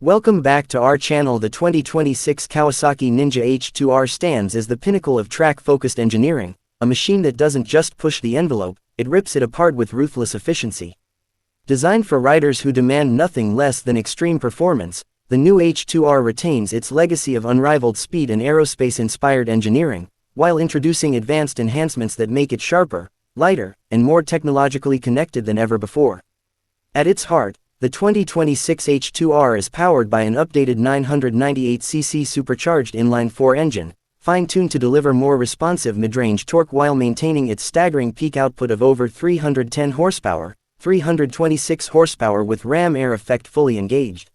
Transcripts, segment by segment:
Welcome back to our channel. The 2026 Kawasaki Ninja H2R stands as the pinnacle of track-focused engineering, a machine that doesn't just push the envelope, it rips it apart with ruthless efficiency. Designed for riders who demand nothing less than extreme performance, the new H2R retains its legacy of unrivaled speed and aerospace-inspired engineering, while introducing advanced enhancements that make it sharper, lighter, and more technologically connected than ever before. At its heart, the 2026 H2R is powered by an updated 998cc supercharged inline-4 engine, fine-tuned to deliver more responsive mid-range torque while maintaining its staggering peak output of over 310 horsepower, 326 horsepower with ram air effect fully engaged.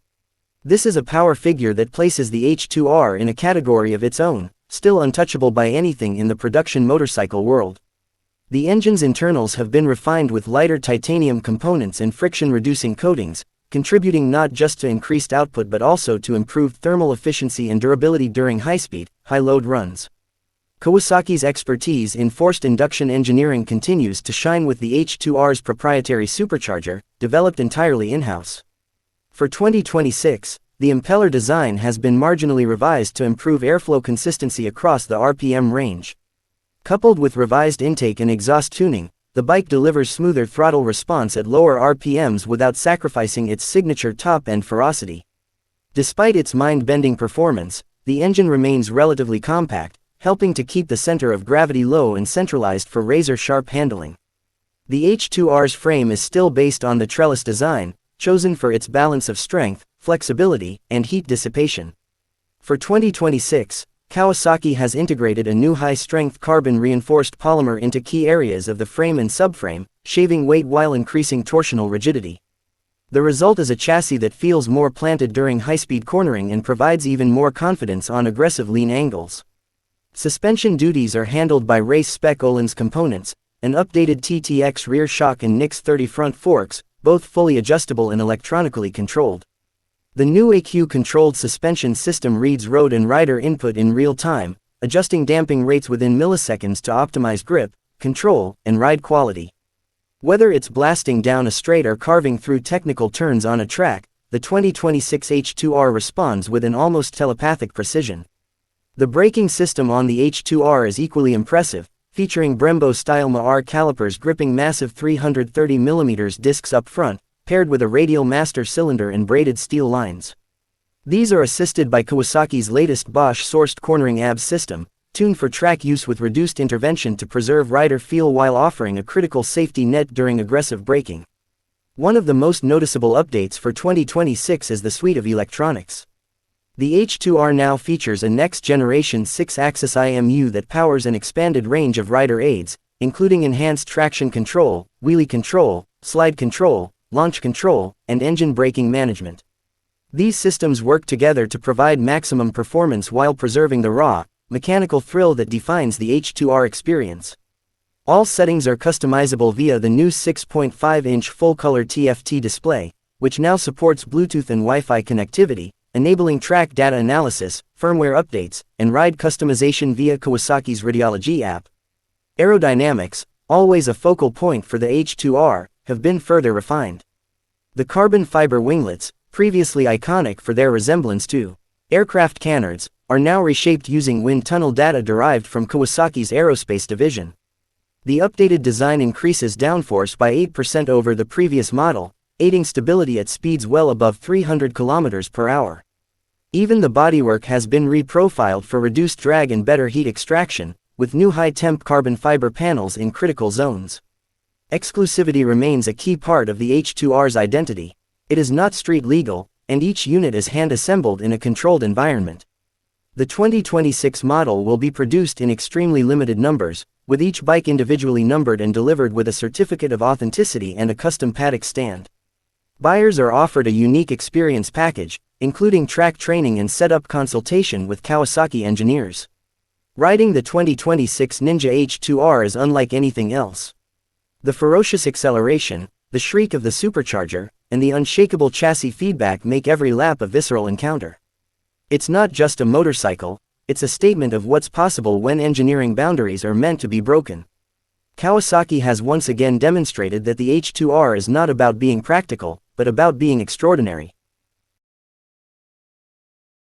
This is a power figure that places the H2R in a category of its own, still untouchable by anything in the production motorcycle world. The engine's internals have been refined with lighter titanium components and friction-reducing coatings, contributing not just to increased output but also to improved thermal efficiency and durability during high-speed, high-load runs. Kawasaki's expertise in forced induction engineering continues to shine with the H2R's proprietary supercharger, developed entirely in-house. For 2026, the impeller design has been marginally revised to improve airflow consistency across the RPM range. Coupled with revised intake and exhaust tuning, the bike delivers smoother throttle response at lower RPMs without sacrificing its signature top-end ferocity. Despite its mind-bending performance, the engine remains relatively compact, helping to keep the center of gravity low and centralized for razor-sharp handling. The H2R's frame is still based on the trellis design, chosen for its balance of strength, flexibility, and heat dissipation. For 2026, Kawasaki has integrated a new high-strength carbon-reinforced polymer into key areas of the frame and subframe, shaving weight while increasing torsional rigidity. The result is a chassis that feels more planted during high-speed cornering and provides even more confidence on aggressive lean angles. Suspension duties are handled by race-spec Öhlins components, an updated TTX rear shock and Nix 30 front forks, both fully adjustable and electronically controlled. The new EQ-controlled suspension system reads road and rider input in real time, adjusting damping rates within milliseconds to optimize grip, control, and ride quality. Whether it's blasting down a straight or carving through technical turns on a track, the 2026 H2R responds with an almost telepathic precision. The braking system on the H2R is equally impressive, featuring Brembo-style MAR calipers gripping massive 330mm discs up front, paired with a radial master cylinder and braided steel lines. These are assisted by Kawasaki's latest Bosch-sourced cornering ABS system, tuned for track use with reduced intervention to preserve rider feel while offering a critical safety net during aggressive braking. One of the most noticeable updates for 2026 is the suite of electronics. The H2R now features a next-generation 6-axis IMU that powers an expanded range of rider aids, including enhanced traction control, wheelie control, slide control, launch control, and engine braking management. These systems work together to provide maximum performance while preserving the raw, mechanical thrill that defines the H2R experience. All settings are customizable via the new 6.5-inch full-color TFT display, which now supports Bluetooth and Wi-Fi connectivity, enabling track data analysis, firmware updates, and ride customization via Kawasaki's Radiology app. Aerodynamics, always a focal point for the H2R, have been further refined. The carbon fiber winglets, previously iconic for their resemblance to aircraft canards, are now reshaped using wind tunnel data derived from Kawasaki's aerospace division. The updated design increases downforce by 8% over the previous model, aiding stability at speeds well above 300 km per hour. Even the bodywork has been reprofiled for reduced drag and better heat extraction, with new high-temp carbon fiber panels in critical zones. Exclusivity remains a key part of the H2R's identity. It is not street legal, and each unit is hand-assembled in a controlled environment. The 2026 model will be produced in extremely limited numbers, with each bike individually numbered and delivered with a certificate of authenticity and a custom paddock stand. Buyers are offered a unique experience package, including track training and setup consultation with Kawasaki engineers. Riding the 2026 Ninja H2R is unlike anything else. The ferocious acceleration, the shriek of the supercharger, and the unshakable chassis feedback make every lap a visceral encounter. It's not just a motorcycle, it's a statement of what's possible when engineering boundaries are meant to be broken. Kawasaki has once again demonstrated that the H2R is not about being practical, but about being extraordinary.